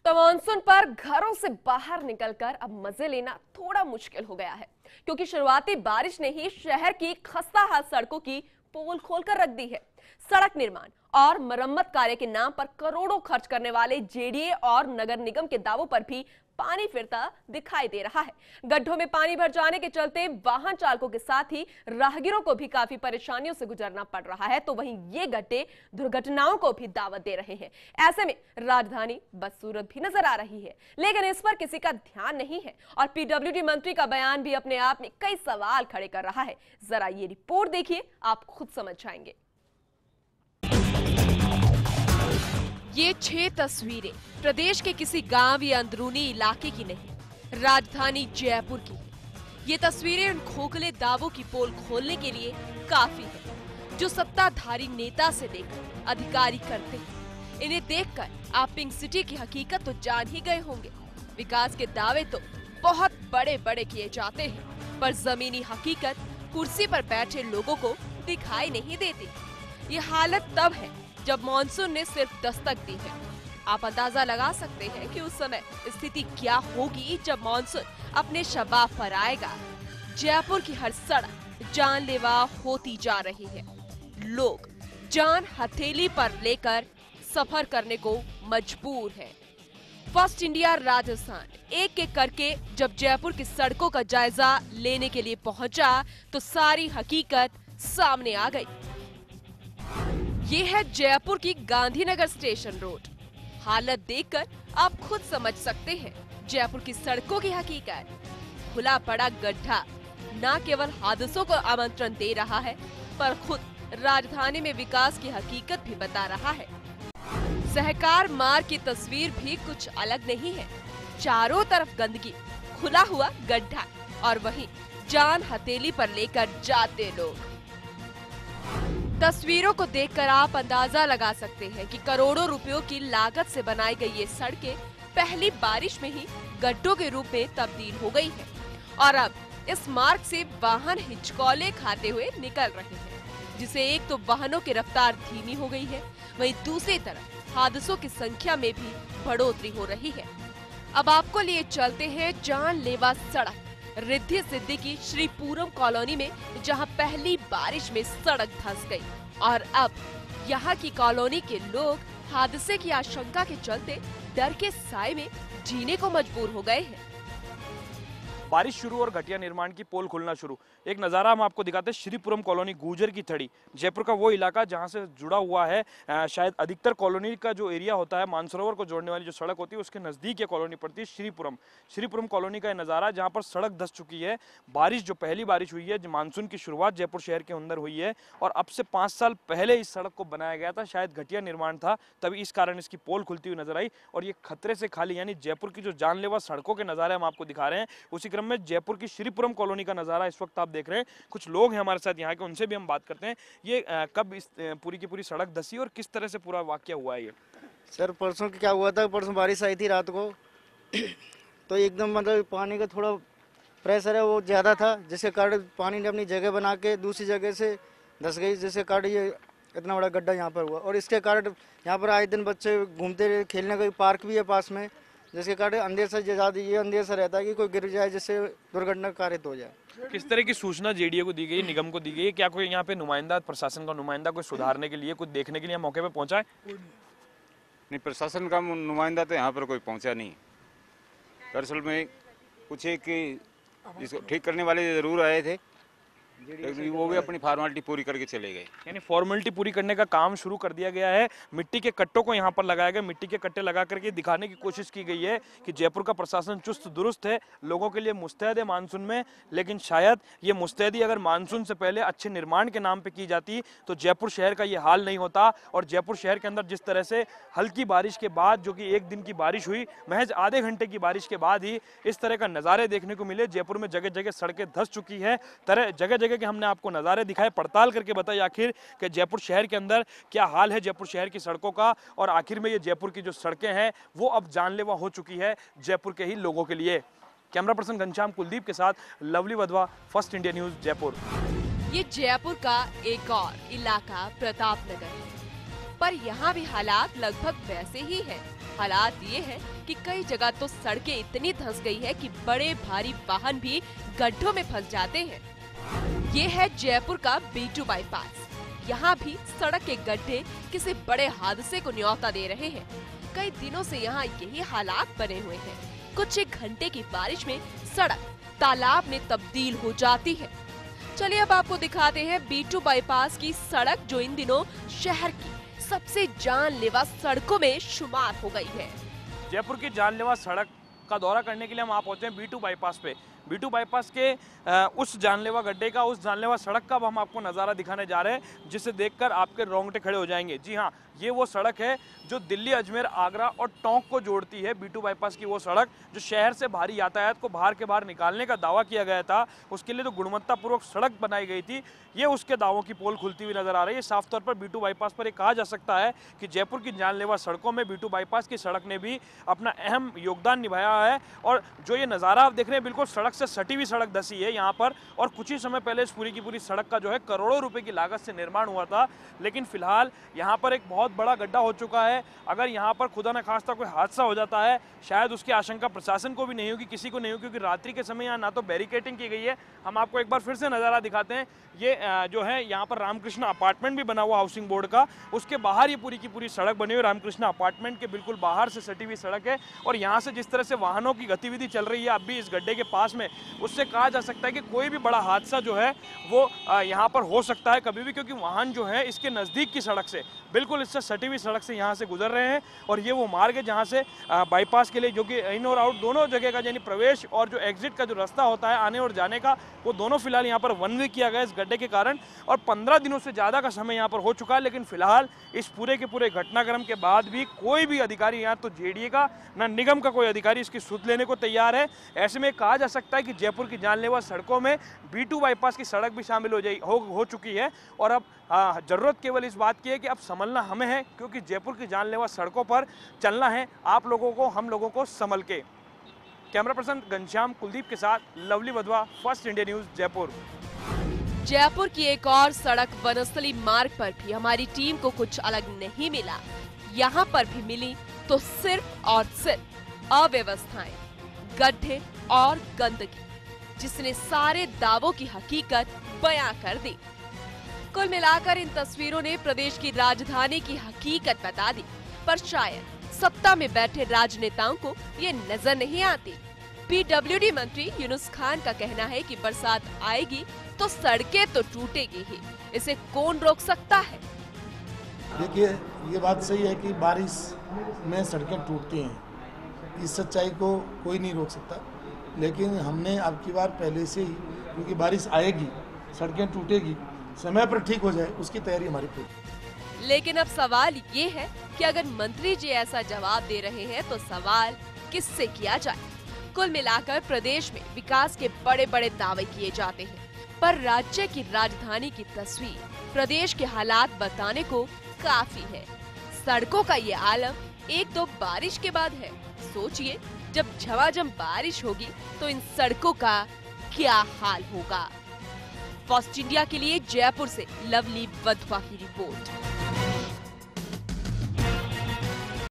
तो मानसून पर घरों से बाहर निकलकर अब मजे लेना थोड़ा मुश्किल हो गया है, क्योंकि शुरुआती बारिश ने ही शहर की खस्ताहाल सड़कों की पोल खोलकर रख दी है। सड़क निर्माण और मरम्मत कार्य के नाम पर करोड़ों खर्च करने वाले जेडीए और नगर निगम के दावों पर भी पानी फिरता दिखाई दे रहा है। गड्ढों में पानी भर जाने के चलते वाहन चालकों के साथ ही राहगीरों को भी काफी परेशानियों से गुजरना पड़ रहा है, तो वहीं ये गड्ढे दुर्घटनाओं को भी दावत दे रहे हैं। ऐसे में राजधानी बदसूरत भी नजर आ रही है, लेकिन इस पर किसी का ध्यान नहीं है और पीडब्ल्यूडी मंत्री का बयान भी अपने आप में कई सवाल खड़े कर रहा है। जरा ये रिपोर्ट देखिए, आप खुद समझ जाएंगे। ये 6 तस्वीरें प्रदेश के किसी गांव या अंदरूनी इलाके की नहीं, राजधानी जयपुर की। ये तस्वीरें उन खोखले दावों की पोल खोलने के लिए काफी है, जो सत्ताधारी नेता से लेकर अधिकारी करते हैं। इन्हें देखकर आप पिंक सिटी की हकीकत तो जान ही गए होंगे। विकास के दावे तो बहुत बड़े बड़े किए जाते हैं, पर जमीनी हकीकत कुर्सी पर बैठे लोगों को दिखाई नहीं देती। ये हालत तब है जब मॉनसून ने सिर्फ दस्तक दी है। आप अंदाजा लगा सकते हैं कि उस समय स्थिति क्या होगी जब मॉनसून अपने शबाब पर आएगा। जयपुर की हर सड़क जानलेवा होती जा रही है। लोग जान हथेली पर लेकर सफर करने को मजबूर है। फर्स्ट इंडिया राजस्थान एक एक करके जब जयपुर की सड़कों का जायजा लेने के लिए पहुंचा, तो सारी हकीकत सामने आ गई। ये है जयपुर की गांधीनगर स्टेशन रोड। हालत देखकर आप खुद समझ सकते हैं जयपुर की सड़कों की हकीकत। खुला पड़ा गड्ढा न केवल हादसों को आमंत्रण दे रहा है, पर खुद राजधानी में विकास की हकीकत भी बता रहा है। सहकार मार्ग की तस्वीर भी कुछ अलग नहीं है। चारों तरफ गंदगी, खुला हुआ गड्ढा और वहीं जान हथेली पर लेकर जाते लोग। तस्वीरों को देखकर आप अंदाजा लगा सकते हैं कि करोड़ों रुपयों की लागत से बनाई गई ये सड़कें पहली बारिश में ही गड्ढों के रूप में तब्दील हो गई हैं और अब इस मार्ग से वाहन हिचकोले खाते हुए निकल रहे हैं, जिसे एक तो वाहनों की रफ्तार धीमी हो गई है, वहीं दूसरी तरफ हादसों की संख्या में भी बढ़ोतरी हो रही है। अब आपको लिए चलते हैं जानलेवा सड़क रिद्धि सिद्धि की श्रीपुरम कॉलोनी में, जहां पहली बारिश में सड़क धंस गई और अब यहां की कॉलोनी के लोग हादसे की आशंका के चलते डर के साए में जीने को मजबूर हो गए हैं। बारिश शुरू और घटिया निर्माण की पोल खुलना शुरू। एक नज़ारा हम आपको दिखाते हैं, श्रीपुरम कॉलोनी गुर्जर की थड़ी, जयपुर का वो इलाका जहां से जुड़ा हुआ है शायद अधिकतर कॉलोनी का जो एरिया होता है, मानसरोवर को जोड़ने वाली जो सड़क होती है उसके नज़दीक ये कॉलोनी पड़ती है श्रीपुरम कॉलोनी का नज़ारा, जहाँ पर सड़क धंस चुकी है। बारिश जो पहली बारिश हुई है, मानसून की शुरुआत जयपुर शहर के अंदर हुई है और अब से 5 साल पहले इस सड़क को बनाया गया था। शायद घटिया निर्माण था, तभी इस कारण इसकी पोल खुलती हुई नजर आई और ये खतरे से खाली, यानी जयपुर की जो जानलेवा सड़कों के नज़ारे हम आपको दिखा रहे हैं, उसी क्रम में जयपुर की श्रीपुरम कॉलोनी का नज़ारा इस वक्त आप देख रहे हैं। कुछ लोग हैं हमारे साथ यहाँ के, उनसे भी हम बात करते हैं। ये कब इस पूरी की पूरी सड़क धसी और किस तरह से पूरा वाकया हुआ है? ये सर परसों क्या हुआ था, परसों बारिश आई थी रात को, तो एकदम मतलब पानी का थोड़ा प्रेशर है वो ज़्यादा था, जिसके कारण पानी ने अपनी जगह बना के दूसरी जगह से धस गई, जिसके कारण ये इतना बड़ा गड्ढा यहाँ पर हुआ। और इसके कारण यहाँ पर आए दिन बच्चे घूमते रहे, खेलने का पार्क भी है पास में, जिसके कारण अंधेर से ज़्यादा ये अंधेर से रहता है कि कोई गिर जाए जिससे दुर्घटना कारित हो जाए। किस तरह की सूचना जेडीए को दी गई, निगम को दी गई? क्या कोई यहाँ पे नुमाइंदा, प्रशासन का नुमाइंदा कोई सुधारने के लिए, कुछ देखने के लिए मौके पे पहुंचा है? नहीं, प्रशासन का नुमाइंदा तो यहाँ पर कोई पहुंचा नहीं। दरअसल में कुछ एक इसको ठीक करने वाले जरूर आए थे, वो भी अपनी फॉर्मेलिटी पूरी करके चले गए। यानी फॉर्मेलिटी पूरी करने का काम शुरू कर दिया गया है। मिट्टी के कट्टों को यहाँ पर लगाया गया, मिट्टी के कट्टे लगा करके दिखाने की कोशिश की गई है कि जयपुर का प्रशासन चुस्त दुरुस्त है, लोगों के लिए मुस्तैद है मानसून में। लेकिन शायद ये मुस्तैदी अगर मानसून से पहले अच्छे निर्माण के नाम पे की जाती तो जयपुर शहर का ये हाल नहीं होता। और जयपुर शहर के अंदर जिस तरह से हल्की बारिश के बाद, जो कि 1 दिन की बारिश हुई, महज आधे घंटे की बारिश के बाद ही इस तरह का नज़ारे देखने को मिले। जयपुर में जगह जगह सड़कें धंस चुकी है, जगह जगह के हमने आपको नज़ारे दिखाए, पड़ताल करके बताइए आखिर कि जयपुर शहर के अंदर क्या हाल है जयपुर शहर की सड़कों का। और आखिर में ये जयपुर की जो सड़कें हैं वो अब जानलेवा हो चुकी है जयपुर के ही लोगों के लिए। कैमरा पर्सन घनश्याम कुलदीप के साथ lovely Wadhwa, first India news, Jaipur. ये जयपुर का एक और इलाका प्रताप नगर है। पर यहाँ भी हालात लगभग वैसे ही है। हालात ये है कि कई जगह तो सड़कें इतनी धंस गई है कि बड़े भारी वाहन भी गड्ढों में फंस जाते हैं। ये है जयपुर का B2 बाईपास। यहाँ भी सड़क के गड्ढे किसी बड़े हादसे को न्योता दे रहे हैं। कई दिनों से यहाँ यही हालात बने हुए हैं। कुछ एक घंटे की बारिश में सड़क तालाब में तब्दील हो जाती है। चलिए अब आपको दिखाते हैं B2 बाईपास की सड़क, जो इन दिनों शहर की सबसे जानलेवा सड़कों में शुमार हो गई है। जयपुर की जानलेवा सड़क का दौरा करने के लिए हम आप पहुंचे हैं B2 बाईपास पे। B2 बाईपास के उस जानलेवा गड्ढे का, उस जानलेवा सड़क का हम आपको नज़ारा दिखाने जा रहे हैं, जिसे देखकर आपके रोंगटे खड़े हो जाएंगे। जी हाँ, ये वो सड़क है जो दिल्ली, अजमेर, आगरा और टोंक को जोड़ती है। B2 बाईपास की वो सड़क जो शहर से भारी यातायात को बाहर के बाहर निकालने का दावा किया गया था, उसके लिए जो गुणवत्तापूर्वक सड़क बनाई गई थी, ये उसके दावों की पोल खुलती हुई नजर आ रही है। साफ तौर पर B2 बाईपास पर ये कहा जा सकता है कि जयपुर की जानलेवा सड़कों में B2 बाईपास की सड़क ने भी अपना अहम योगदान निभाया है। और जो ये नज़ारा आप देख रहे हैं, बिल्कुल सड़क से सटी हुई सड़क धसी है यहाँ पर। और कुछ ही समय पहले इस पूरी की पूरी सड़क का जो है करोड़ों रुपए की लागत से निर्माण हुआ था, लेकिन फिलहाल यहाँ पर एक बहुत बड़ा गड्ढा हो चुका है। अगर यहाँ पर खुदा न खास्ता कोई हादसा हो जाता है, शायद उसकी आशंका प्रशासन को भी नहीं होगी, किसी को नहीं होगी, क्योंकि रात्रि के समय यहाँ ना तो बैरिकेटिंग की गई है। हम आपको एक बार फिर से नज़ारा दिखाते हैं। ये जो है यहाँ पर रामकृष्ण अपार्टमेंट भी बना हुआ हाउसिंग बोर्ड का, उसके बाहर ये पूरी की पूरी सड़क बनी हुई। रामकृष्ण अपार्टमेंट के बिल्कुल बाहर से सटी हुई सड़क है। और यहाँ से जिस तरह से वाहनों की गतिविधि चल रही है अब भी इस गड्ढे के पास में, उससे कहा जा सकता है कि कोई भी बड़ा हादसा जो है वो यहाँ पर हो सकता है कभी भी, क्योंकि वाहन जो है इसके नज़दीक की सड़क से, बिल्कुल इससे सटी हुई सड़क से यहाँ से गुजर रहे हैं। और ये वो मार्ग है जहाँ से बाईपास के लिए, जो कि इन और आउट दोनों जगह का, यानी प्रवेश और जो एग्जिट का जो रास्ता होता है आने और जाने का, वो दोनों फिलहाल यहाँ पर वन वे किया गया इस गड्ढे के कारण। और 15 दिनों से ज़्यादा का समय यहाँ पर हो चुका है, लेकिन फिलहाल इस पूरे के पूरे घटनाक्रम के बाद भी कोई भी अधिकारी, यहाँ तो जेडीए का ना निगम का कोई अधिकारी इसकी सुध लेने को तैयार है। ऐसे में कहा जा सकता है कि जयपुर की जानलेवा सड़कों में B2 बाईपास की सड़क भी शामिल हो चुकी है। और अब जरूरत केवल इस बात की है कि अब संभलना हमें है, क्योंकि जयपुर की जानलेवा सड़कों पर चलना है आप लोगों को, हम लोगों को संभल के। कैमरा पर्सन घनश्याम कुलदीप के साथ lovely Wadhwa, first India news, Jaipur. Jaipur की एक और सड़क वनस्थली मार्ग पर भी हमारी टीम को कुछ अलग नहीं मिला। यहाँ पर भी मिली तो सिर्फ और सिर्फ अव्यवस्थाएं, गड्ढे और गंदगी, जिसने सारे दावों की हकीकत बयां कर दी। कुल मिलाकर इन तस्वीरों ने प्रदेश की राजधानी की हकीकत बता दी, पर शायद सत्ता में बैठे राजनेताओं को ये नजर नहीं आती। PWD मंत्री यूनुस खान का कहना है कि बरसात आएगी तो सड़कें तो टूटेगी ही, इसे कौन रोक सकता है। देखिए, ये बात सही है कि बारिश में सड़कें टूटती हैं, इस सच्चाई को कोई नहीं रोक सकता। लेकिन हमने अब की बार पहले से ही, क्योंकि बारिश आएगी, सड़कें टूटेगी, समय पर ठीक हो जाए, उसकी तैयारी हमारी पूरी। लेकिन अब सवाल ये है कि अगर मंत्री जी ऐसा जवाब दे रहे हैं तो सवाल किससे किया जाए। कुल मिलाकर प्रदेश में विकास के बड़े बड़े दावे किए जाते हैं, पर राज्य की राजधानी की तस्वीर, प्रदेश के हालात बताने को काफी है। सड़कों का ये आलम एक दो बारिश के बाद है। सोचिए, जब झमाझम बारिश होगी तो इन सड़कों का क्या हाल होगा। फर्स्ट इंडिया के लिए जयपुर से लवली वधवा की रिपोर्ट।